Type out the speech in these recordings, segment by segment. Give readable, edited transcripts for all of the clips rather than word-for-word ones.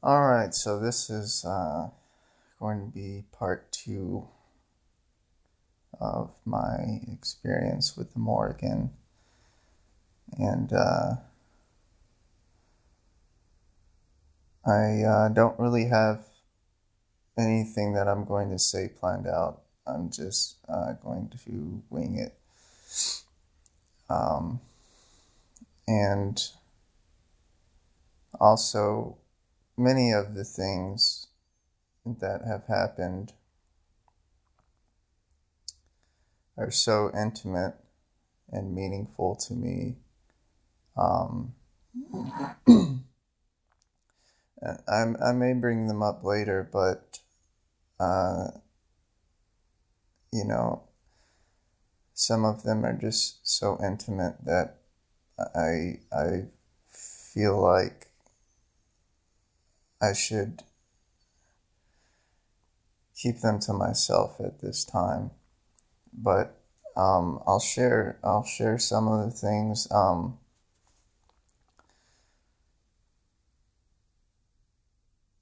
Alright, so this is going to be part two of my experience with the Morrigan. And I don't really have anything that I'm going to say planned out. I'm just going to wing it. And also, many of the things that have happened are so intimate and meaningful to me. I may bring them up later, but uh, you know, some of them are just so intimate that I feel like I should keep them to myself at this time. But I'll share some of the things.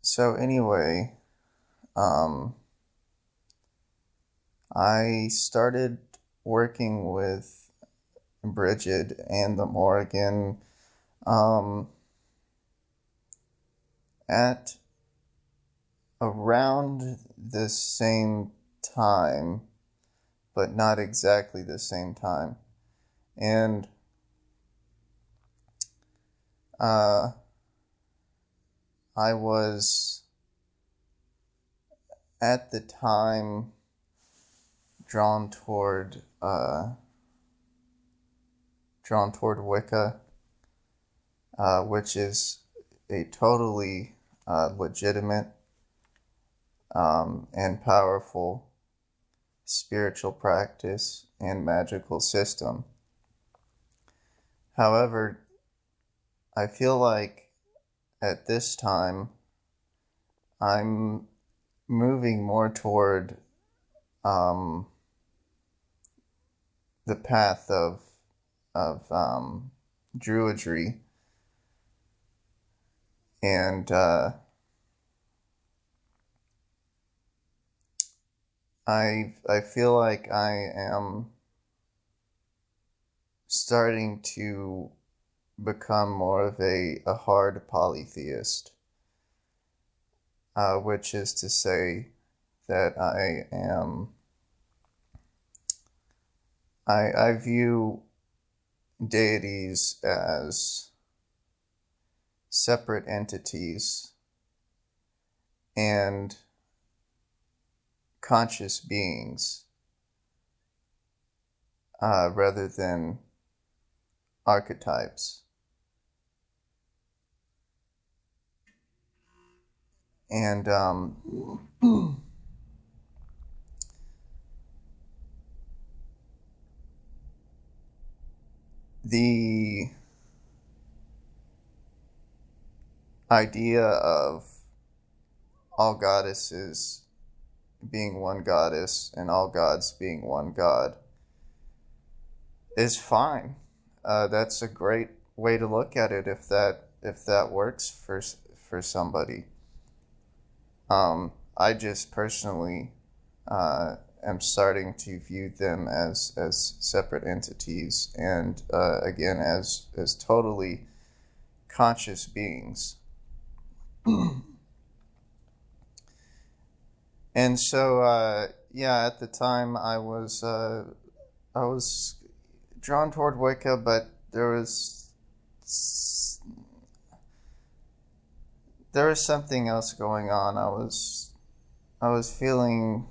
So anyway, I started working with Bridget and the Morrigan at around the same time, but not exactly the same time. And I was at the time drawn toward Wicca, which is a totally legitimate and powerful spiritual practice and magical system. However, I feel like at this time I'm moving more toward the path of druidry, and I feel like I am starting to become more of a hard polytheist, which is to say that I view deities as separate entities and conscious beings rather than archetypes. And the idea of all goddesses being one goddess and all gods being one god is fine. That's a great way to look at it if that works for somebody. I just personally am starting to view them as separate entities and again as totally conscious beings. And so yeah, at the time I was drawn toward Wicca, but there was something else going on. I was feeling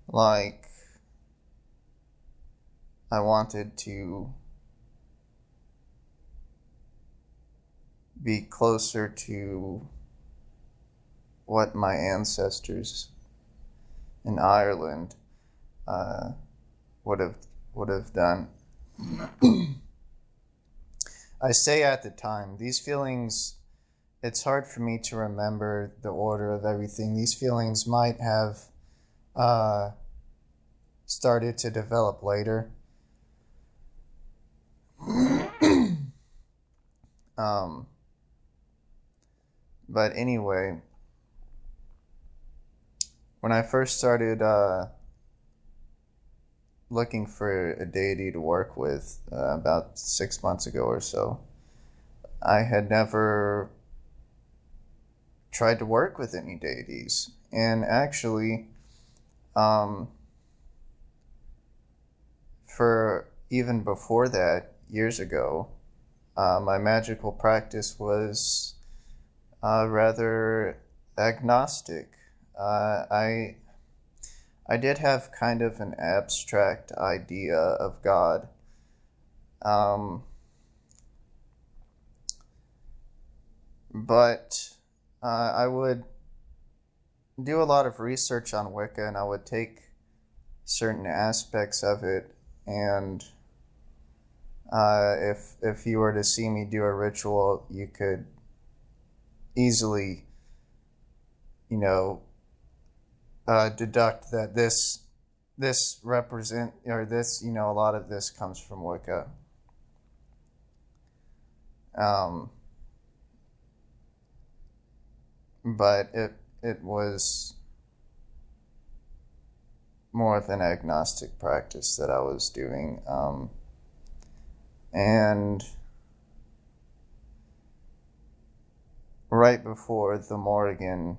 like I wanted to be closer to what my ancestors in Ireland uh, would have done. I say at the time, these feelings, it's hard for me to remember the order of everything. These feelings might have started to develop later. Um, But anyway, when I first started looking for a deity to work with about 6 months ago or so, I had never tried to work with any deities. And actually, um, for even before that, years ago, my magical practice was rather agnostic. I did have kind of an abstract idea of God. Um, but I would do a lot of research on Wicca, and I would take certain aspects of it, and if you were to see me do a ritual, you could easily, you know, deduct that this represent or this, a lot of this comes from Wicca. Um, but it was more of an agnostic practice that I was doing, and right before the Morrigan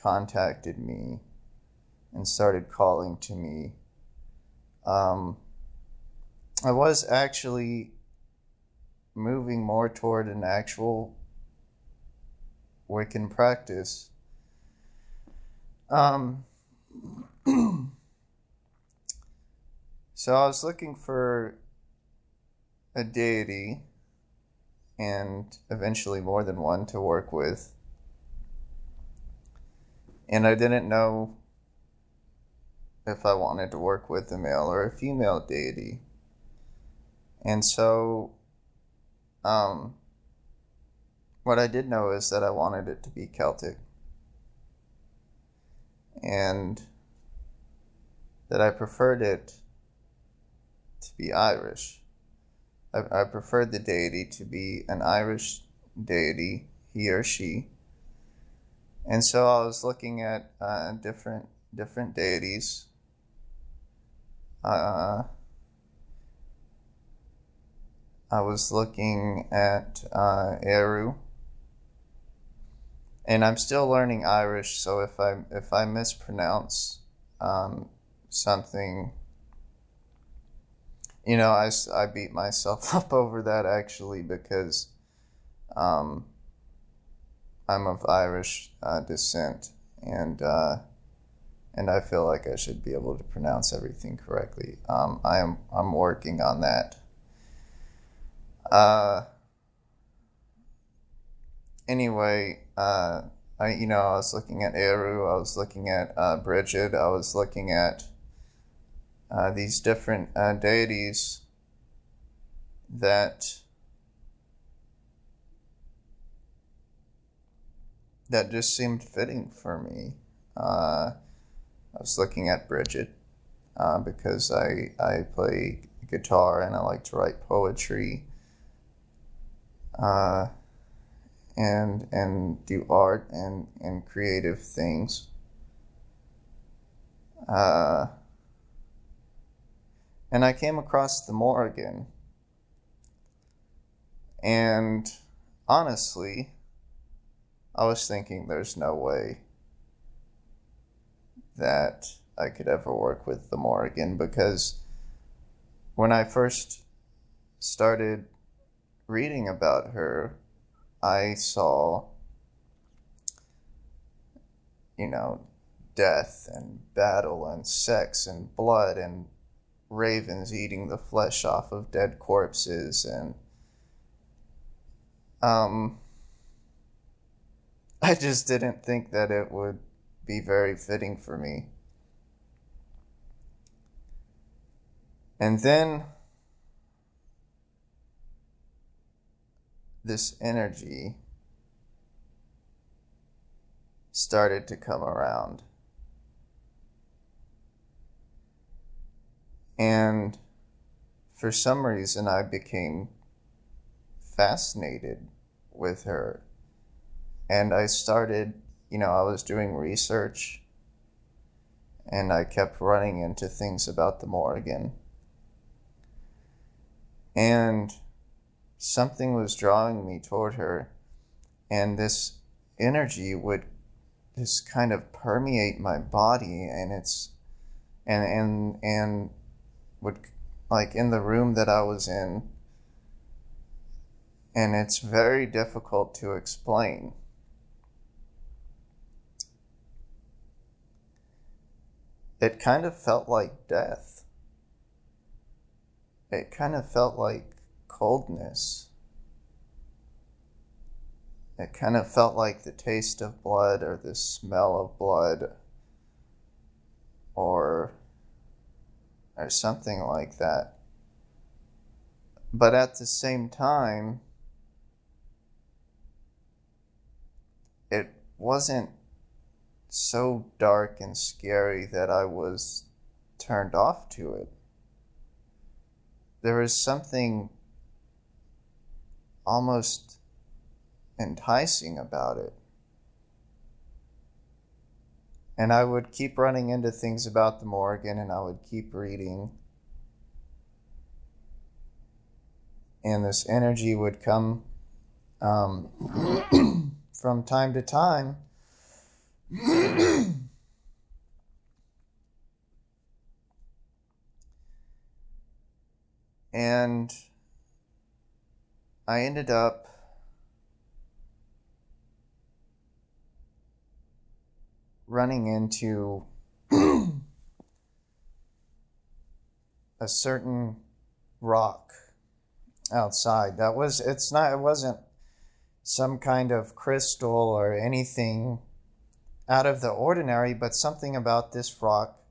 contacted me and started calling to me, I was actually moving more toward an actual Wiccan practice. So I was looking for a deity, and eventually more than one, to work with. And I didn't know if I wanted to work with a male or a female deity. And so, what I did know is that I wanted it to be Celtic, and that I preferred it to be Irish. I preferred the deity to be an Irish deity, he or she. And so I was looking at different deities. I was looking at Eru, and I'm still learning Irish. So if I mispronounce something, I beat myself up over that, actually, because I'm of Irish descent, and I feel like I should be able to pronounce everything correctly. I'm working on that. Anyway, I was looking at Eru, I was looking at Bridget, I was looking at these different deities that just seemed fitting for me. I was looking at Bridget because I play guitar and I like to write poetry and do art and creative things. And I came across the Morrigan, and honestly, I was thinking there's no way that I could ever work with the Morrigan, because when I first started reading about her, I saw, death and battle and sex and blood and ravens eating the flesh off of dead corpses, and I just didn't think that it would be very fitting for me. And then this energy started to come around. And for some reason, I became fascinated with her. And I started, I was doing research, and I kept running into things about the Morrigan. And something was drawing me toward her, and this energy would just kind of permeate my body, and and would, like, in the room that I was in, and it's very difficult to explain. It kind of felt like death. It kind of felt like coldness. It kind of felt like the taste of blood, or the smell of blood, or something like that. But at the same time, it wasn't so dark and scary that I was turned off to it. There was something almost enticing about it. And I would keep running into things about the Morrigan, and I would keep reading. And this energy would come from time to time. And I ended up running into a certain rock outside. It wasn't some kind of crystal or anything out of the ordinary, but something about this rock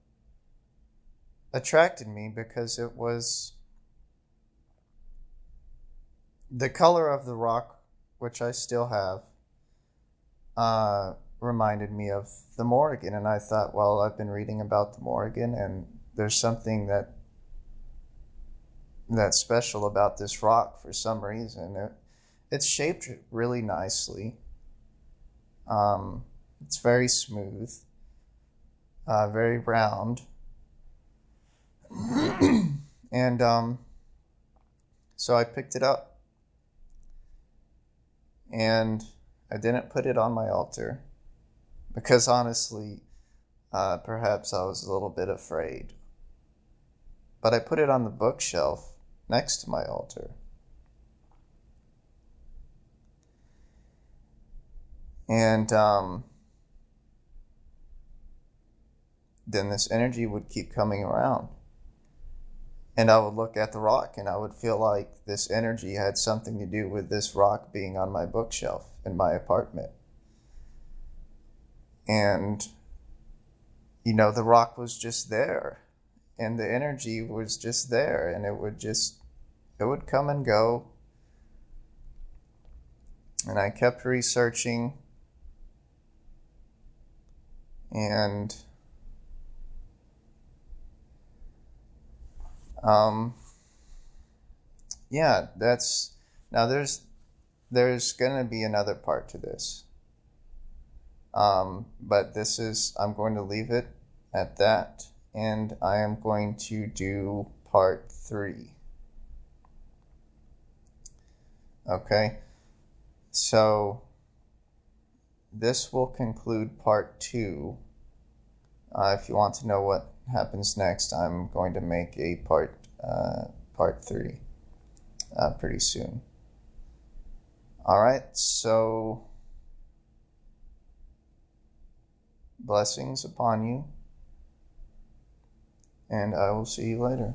attracted me, because it was the color of the rock, which I still have, reminded me of the Morrigan. And I thought, well, I've been reading about the Morrigan, and there's something that's special about this rock for some reason. It's shaped really nicely. It's very smooth, very round. And so I picked it up, and I didn't put it on my altar, because honestly, perhaps I was a little bit afraid. But I put it on the bookshelf next to my altar. And then this energy would keep coming around. And I would look at the rock, and I would feel like this energy had something to do with this rock being on my bookshelf in my apartment. And, the rock was just there, and the energy was just there, and it would come and go. And I kept researching, and yeah, now there's gonna be another part to this. But I'm going to leave it at that, and I am going to do part 3. Okay, so this will conclude part 2. If you want to know what happens next, I'm going to make a part 3 pretty soon. All right, so blessings upon you, and I will see you later.